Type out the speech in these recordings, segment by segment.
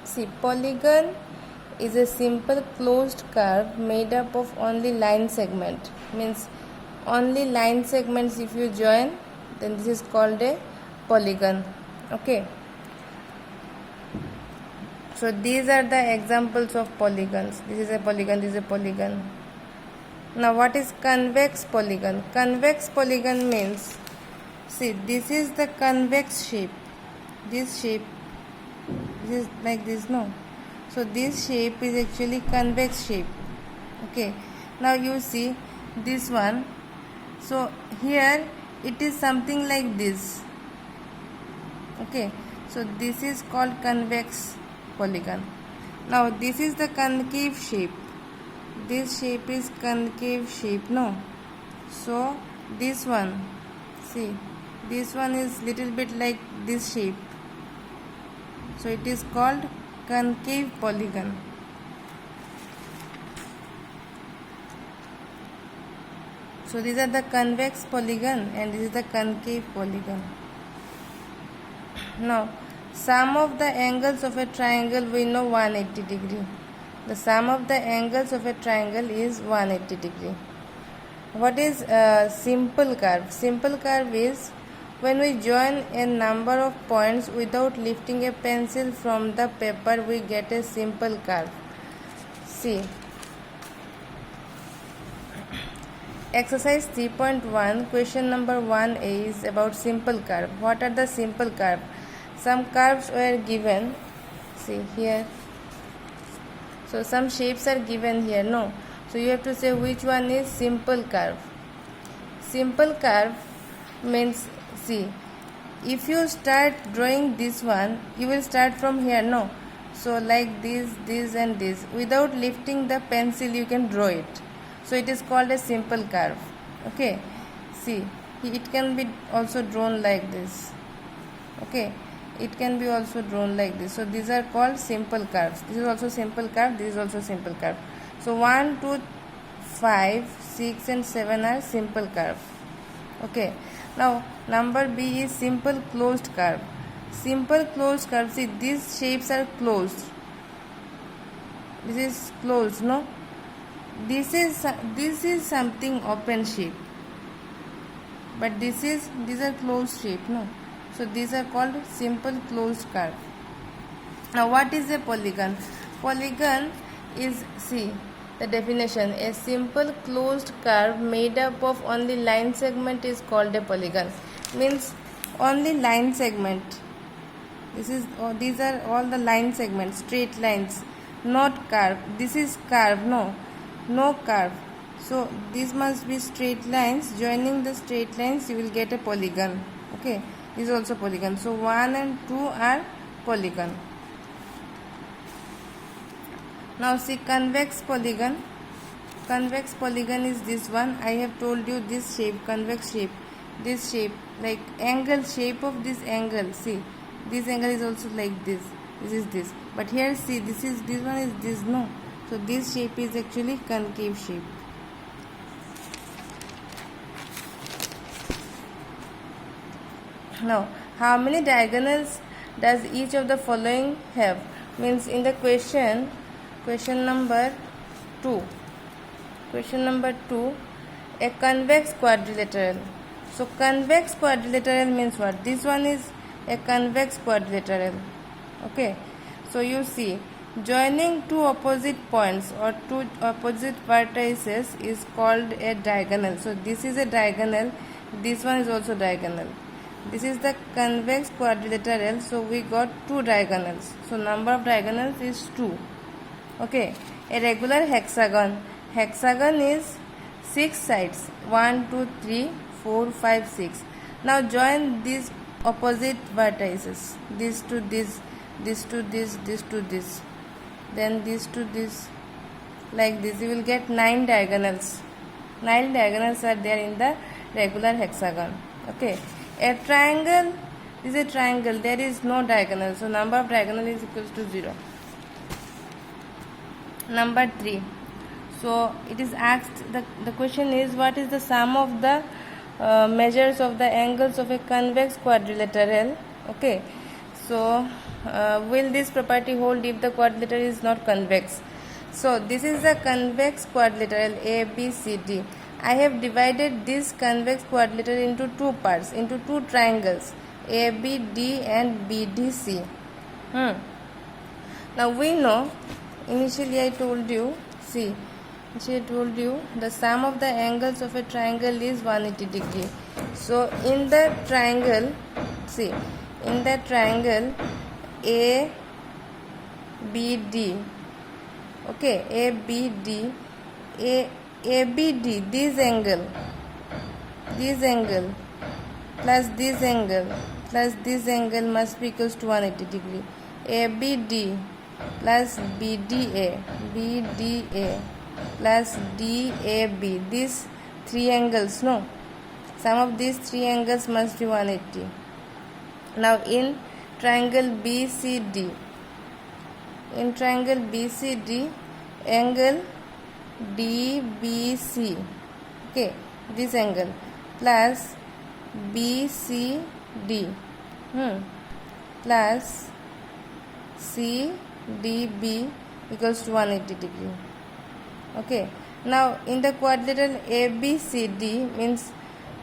See, polygon is a simple closed curve made up of only line segment. Means only line segments if you join, then this is called a polygon. Okay. So these are the examples of polygons. This is a polygon, this is a polygon. Now what is convex polygon? Convex polygon means, see, this is the convex shape. This shape, this is like this, no? So this shape is actually convex shape. Okay. Now you see this one. So here it is something like this. Okay. So this is called convex polygon. Now this is the concave shape. This shape is concave shape, no? So this one, see, this one is little bit like this shape. So it is called concave polygon. So these are the convex polygon and this is the concave polygon. Now sum of the angles of a triangle we know 180 degree. The sum of the angles of a triangle is 180 degree. What is simple curve? Simple curve is when we join a number of points without lifting a pencil from the paper, we get a simple curve. See, exercise 3.1, question number 1a is about simple curve. What are the simple curve? Some curves were given. See here. So some shapes are given here, no? So you have to say which one is simple curve. Simple curve means, see, if you start drawing this one, you will start from here, no? So like this and this. Without lifting the pencil, you can draw it. So it is called a simple curve. Okay. See, it can be also drawn like this. Okay. It can be also drawn like this. So these are called simple curves. This is also simple curve. This is also simple curve. So 1, 2, 5, 6 and 7 are simple curve. Okay. Now number B is simple closed curve. Simple closed curve. See, these shapes are closed. This is closed, no? This is something open shape. But these are closed shape, no? So these are called simple closed curve. Now what is a polygon? Polygon is, see, the definition, a simple closed curve made up of only line segment is called a polygon. Means only line segment. These are all the line segments, straight lines, not curve. This is curve, no curve. So these must be straight lines. Joining the straight lines you will get a polygon. Okay. This is also polygon. So 1 and 2 are polygon. Now see convex polygon. Convex polygon is this one. I have told you this shape, convex shape. This shape, like angle, shape of this angle. See, this angle is also like this. This is this. But here see, this one is this, no. So this shape is actually concave shape. Now, how many diagonals does each of the following have? Means in the question number 2. Question number 2, a convex quadrilateral. So convex quadrilateral means what? This one is a convex quadrilateral. Okay. So you see, joining two opposite points or two opposite vertices is called a diagonal. So this is a diagonal. This one is also diagonal. This is the convex quadrilateral. So we got two diagonals. So number of diagonals is 2. Okay. A regular hexagon. Hexagon is 6 sides. 1, 2, 3, 4, 5, 6. Now join these opposite vertices. This to this, this to this, this to this. Then this to this. Like this. You will get 9 diagonals. 9 diagonals are there in the regular hexagon. Okay. A triangle is a triangle. There is no diagonal. So number of diagonal is equals to 0. Number 3. So it is asked, the question is, what is the sum of the measures of the angles of a convex quadrilateral? Okay. So will this property hold if the quadrilateral is not convex? So this is the convex quadrilateral ABCD. I have divided this convex quadrilateral into two parts, into two triangles, ABD and BDC. Now we know, initially I told you, the sum of the angles of a triangle is 180 degree. So in the triangle, ABD, okay, ABD, this angle plus this angle must be equals to 180 degree. ABD plus BDA plus DAB, these three angles, no, sum of these three angles must be 180. Now in triangle BCD, angle DBC, okay, this angle plus BCD plus CDB equals to 180 degree. Okay, now in the quadrilateral ABCD means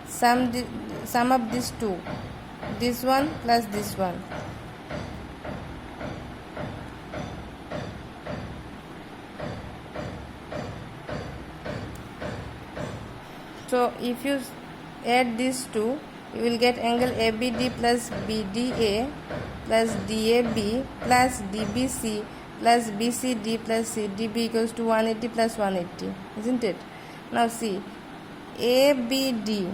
sum of these two, this one plus this one. So if you add these two, you will get angle ABD plus BDA plus DAB plus DBC plus BCD plus CDB equals to 180 plus 180, isn't it? Now see, ABD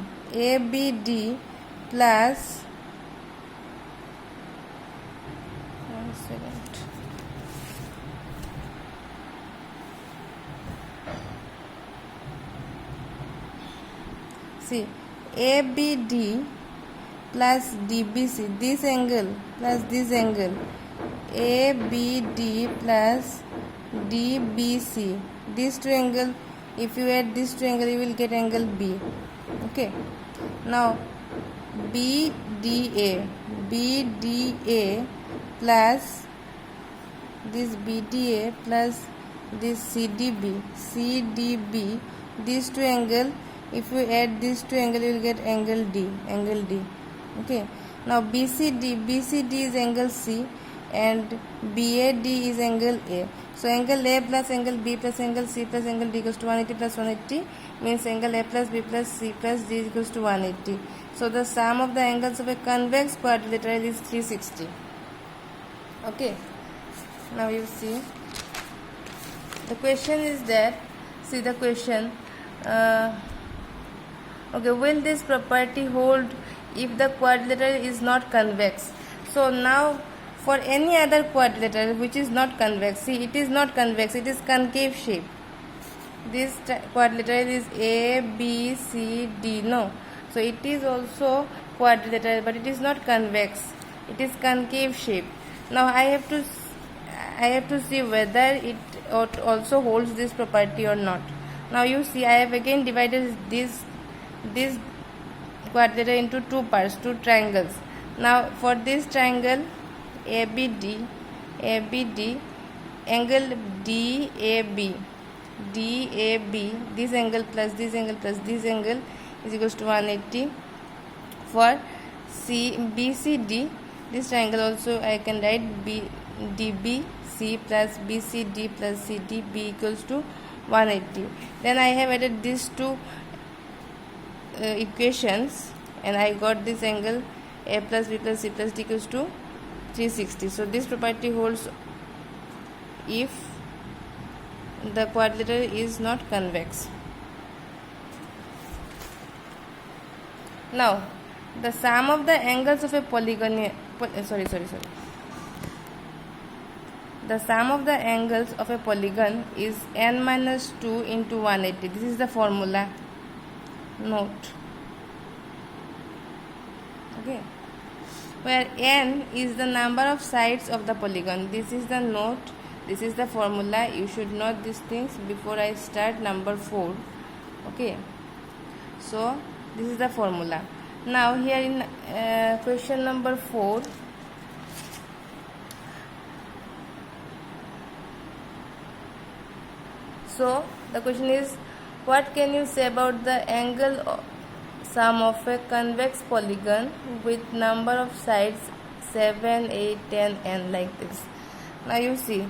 plus, one second, see, ABD plus DBC, this angle plus this angle, ABD plus DBC, these two angle, if you add this two angle you will get angle B. Okay, now BDA plus this BDA plus this CDB, these two angle, if you add these two angle you will get angle D. Okay, now BCD is angle C and BAD is angle A. So angle A plus angle B plus angle C plus angle D equals to 180 plus 180 means angle A plus B plus C plus D equals to 180. So the sum of the angles of a convex quadrilateral is 360. Okay, now you see the question is that, see the question, okay, will this property hold if the quadrilateral is not convex? So now for any other quadrilateral which is not convex, see it is not convex, it is concave shape. This quadrilateral is ABCD, no, so it is also quadrilateral but it is not convex, it is concave shape. Now I have to see whether it also holds this property or not. Now you see, I have again divided this quadrilateral into two parts, two triangles. Now for this triangle ABD, angle DAB, this angle plus this angle plus this angle is equals to 180. For BCD, this triangle also I can write DBC plus BCD plus CDB equals to 180. Then I have added these two equations and I got this angle A plus B plus C plus D equals to 360. So this property holds if the quadrilateral is not convex. Now the sum of the angles of a polygon, the sum of the angles of a polygon is n minus 2 into 180. This is the formula. Note, okay, where n is the number of sides of the polygon. This is the note, this is the formula. You should know these things before I start number 4. Okay, so this is the formula. Now here in question number 4, So the question is, what can you say about the angle sum of a convex polygon with number of sides 7, 8, 10, n like this? Now you see,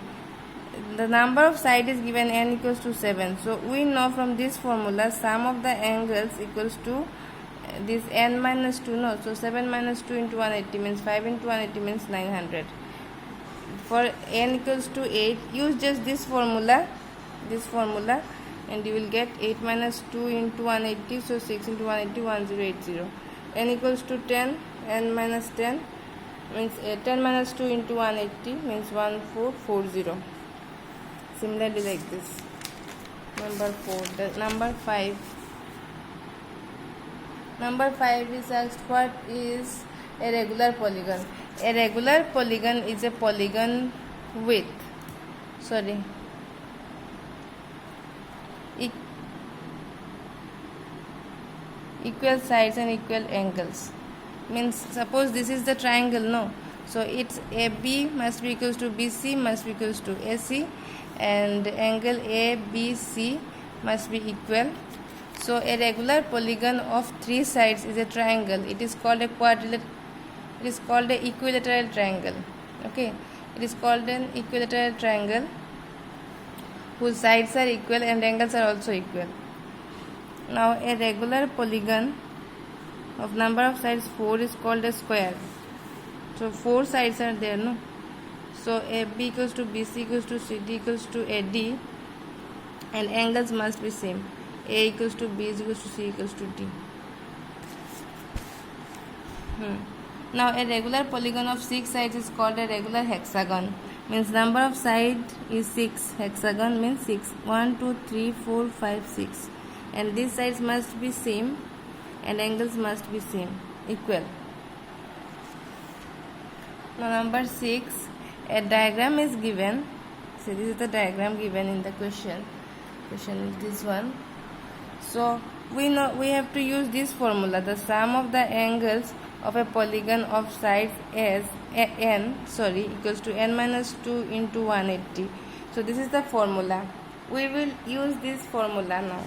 the number of sides is given n equals to 7. So we know from this formula sum of the angles equals to this n minus 2, no? So 7 minus 2 into 180 means 5 into 180 means 900. For n equals to 8, use just this formula, and you will get 8 minus 2 into 180, so 6 into 180, 1080. N equals to 10, n minus 10 means 10 minus 2 into 180 means 1440. Similarly like this. Number 4. The number 5. Number 5 is asked, what is a regular polygon? A regular polygon is a polygon with equal sides and equal angles. Means suppose this is the triangle, no? So its AB must be equals to BC must be equals to AC, and angle ABC must be equal. So a regular polygon of 3 sides is a triangle. It is called a quadrilateral. It is called a equilateral triangle. Okay, it is called an equilateral triangle whose sides are equal and angles are also equal. Now a regular polygon of number of sides 4 is called a square. So 4 sides are there, no? So AB equals to BC equals to CD equals to AD, and angles must be same. A equals to B is equals to C equals to D. Now a regular polygon of 6 sides is called a regular hexagon. Means number of sides is 6. Hexagon means 6. 1, 2, 3, 4, 5, 6. And these sides must be same and angles must be same, equal. Now number 6, a diagram is given. So this is the diagram given in the question. Question is this one. So we have to use this formula. The sum of the angles of a polygon of sides equals to n minus 2 into 180. So this is the formula. We will use this formula now.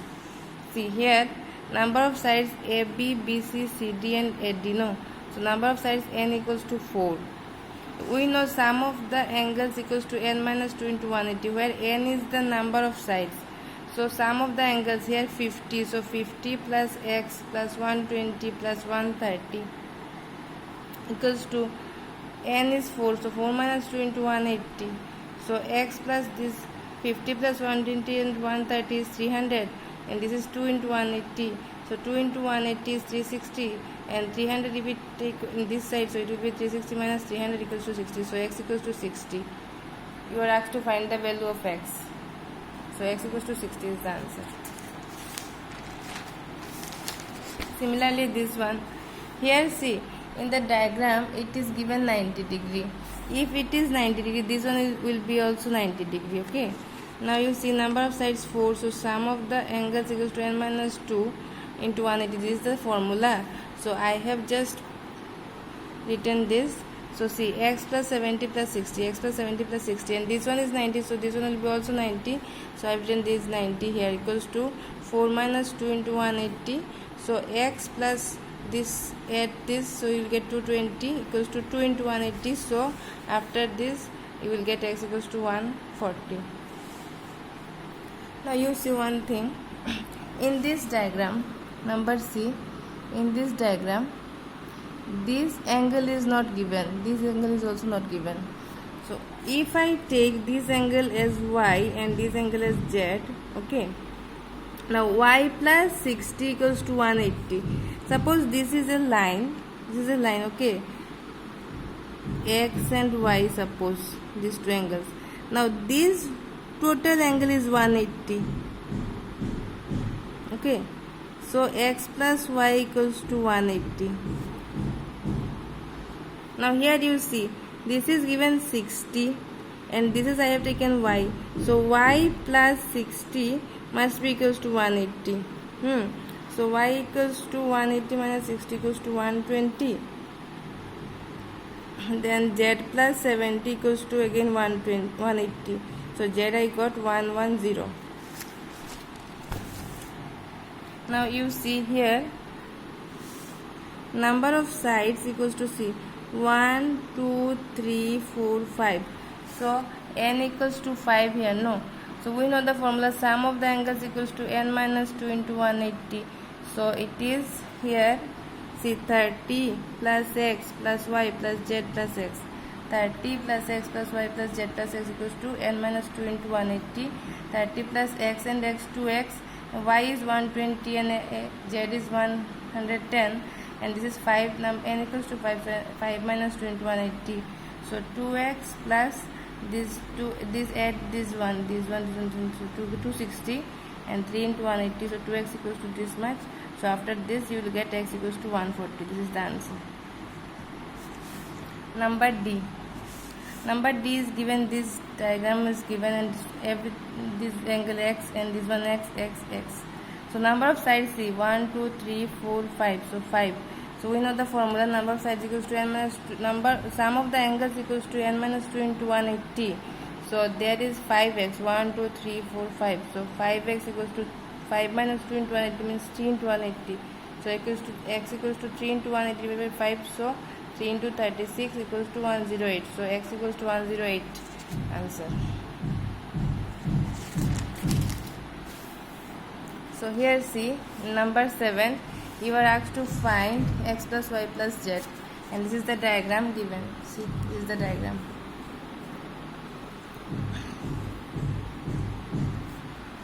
See here, number of sides AB, BC, CD and AD, no? So number of sides n equals to 4. We know sum of the angles equals to n minus 2 into 180, where n is the number of sides. So sum of the angles here 50. So 50 plus x plus 120 plus 130 equals to n is 4. So 4 minus 2 into 180. So x plus this 50 plus 120 and 130 is 300. And this is 2 into 180. So 2 into 180 is 360. And 300 if we take in this side, so it will be 360 minus 300 equals to 60. So x equals to 60. You are asked to find the value of x. So x equals to 60 is the answer. Similarly this one. Here see, in the diagram it is given 90 degree. If it is 90 degree, this one will be also 90 degree. Okay. Now you see number of sides 4. So sum of the angles equals to n minus 2 into 180. This is the formula. So I have just written this. So see, x plus 70 plus 60, x plus 70 plus 60, and this one is 90, so this one will be also 90. So I have written this 90 here equals to 4 minus 2 into 180. So x plus this, add this, so you will get 220 equals to 2 into 180. So after this you will get x equals to 140. Now you see one thing. In this diagram, number C, in this diagram, this angle is not given. This angle is also not given. So if I take this angle as y and this angle as z, okay. Now y plus 60 equals to 180. Suppose this is a line. This is a line, okay. X and y, suppose these two angles. Now this total angle is 180. Okay. So x plus y equals to 180. Now here you see, this is given 60 and this is I have taken y. So y plus 60 must be equals to 180. So y equals to 180 minus 60 equals to 120. Then z plus 70 equals to again 180. So z I got 110. Now you see here, number of sides equals to see 1 2 3 4 5. So n equals to 5 here, no? So we know the formula, sum of the angles equals to n minus 2 into 180. So it is here, see, 30 plus x plus y plus z plus x. 30 plus x plus y plus z plus x equals to n minus 2 into 180. 30 plus x and x 2x, y is 120 and z is 110, and this is 5, n equals to 5, 5 minus 2 into 180. So 2x plus this 2, this add this one, so 260, and 3 into 180, so 2x equals to this much. So after this you will get x equals to 140. This is the answer. Number D. Number D is given, this diagram is given, and this angle x and this one x. So number of sides, see, 1 2 3 4 5, so 5. So we know the formula, number of sides equals to n minus 2, sum of the angles equals to n minus 2 into 180. So there is 5x, 1 2 3 4 5. So 5x equals to 5 minus 2 into 180 means 3 into 180. So equals to x equals to 3 into 180 divided by 5. So 3 into 36 equals to 108. So x equals to 108. Answer. So here see, number 7, you are asked to find x plus y plus z, and this is the diagram given. See, this is the diagram.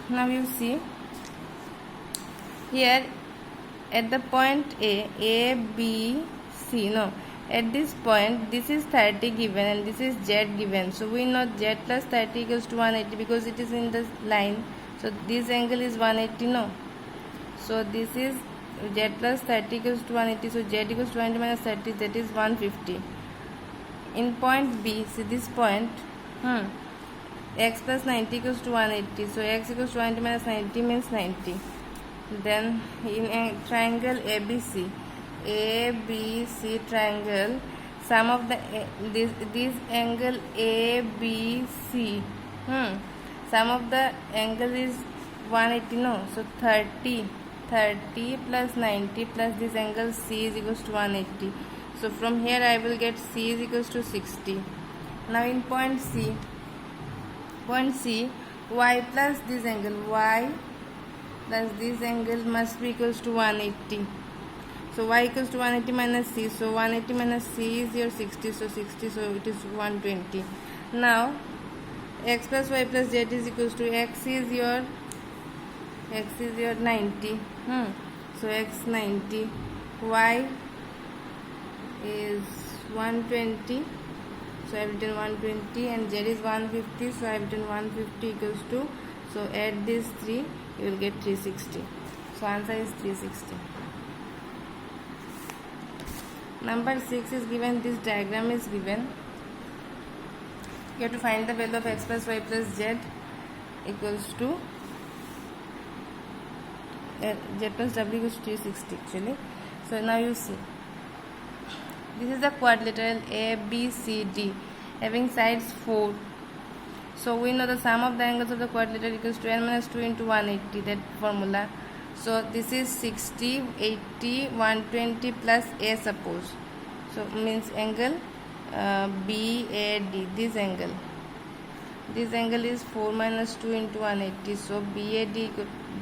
Now you see here, at the point A, B, C, no, at this point this is 30 given and this is z given. So we know z plus 30 equals to 180 because it is in the line. So this angle is 180, no? So this is z plus 30 equals to 180. So z equals to 180 minus 30, that is 150. In point B, see this point, x plus 90 equals to 180. So x equals to 180 minus 90 means 90. Then in a triangle ABC, triangle, sum of the this angle ABC, sum of the angle is 180, no? So 30 plus 90 plus this angle C is equals to 180. So from here I will get C is equals to 60. Now in point C, y plus this angle, y plus this angle must be equals to 180. So y equals to 180 minus c. So 180 minus c is your 60. So 60. So it is 120. Now x plus y plus z is equals to x is your 90. So x 90. Y is 120. So I have written 120 and z is 150. So I have written 150 equals to. So add this 3, you will get 360. So answer is 360. Number 6 is given, this diagram is given. You have to find the value of x plus y plus z equals to z plus w equals to 360 actually. So now you see, this is the quadrilateral ABCD having sides 4. So we know the sum of the angles of the quadrilateral equals to n minus 2 into 180, that formula. So this is 60, 80, 120 plus a, suppose. So means angle BAD, this angle. This angle is 4 minus 2 into 180. So BAD,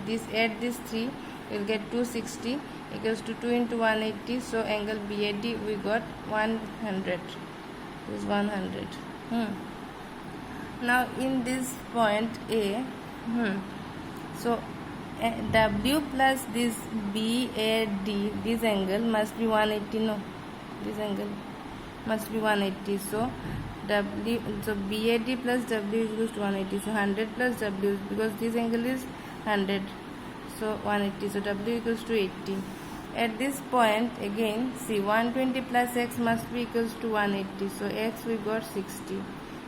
this add this 3, you will get 260 equals to 2 into 180. So angle BAD we got 100. This is 100. Now in this point A, so W plus this BAD, this angle must be 180, no? This angle must be 180. So BAD plus W is equals to 180. So 100 plus W, because this angle is 100. So 180. So W equals to 80. At this point again, see, 120 plus x must be equals to 180. So x we got 60.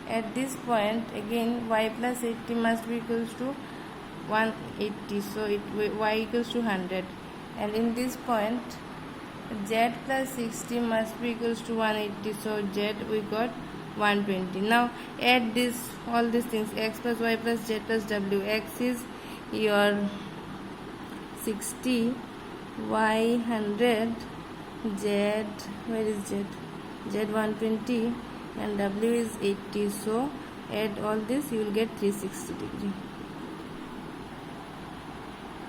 At this point again, y plus 80 must be equals to 180. So y equals to 100. And in this point, z plus 60 must be equals to 180. So z we got 120. Now add this, all these things, x plus y plus z plus w. X is your 60, y 100, z, where is z? Z 120 and w is 80. So add all this, you will get 360 degree.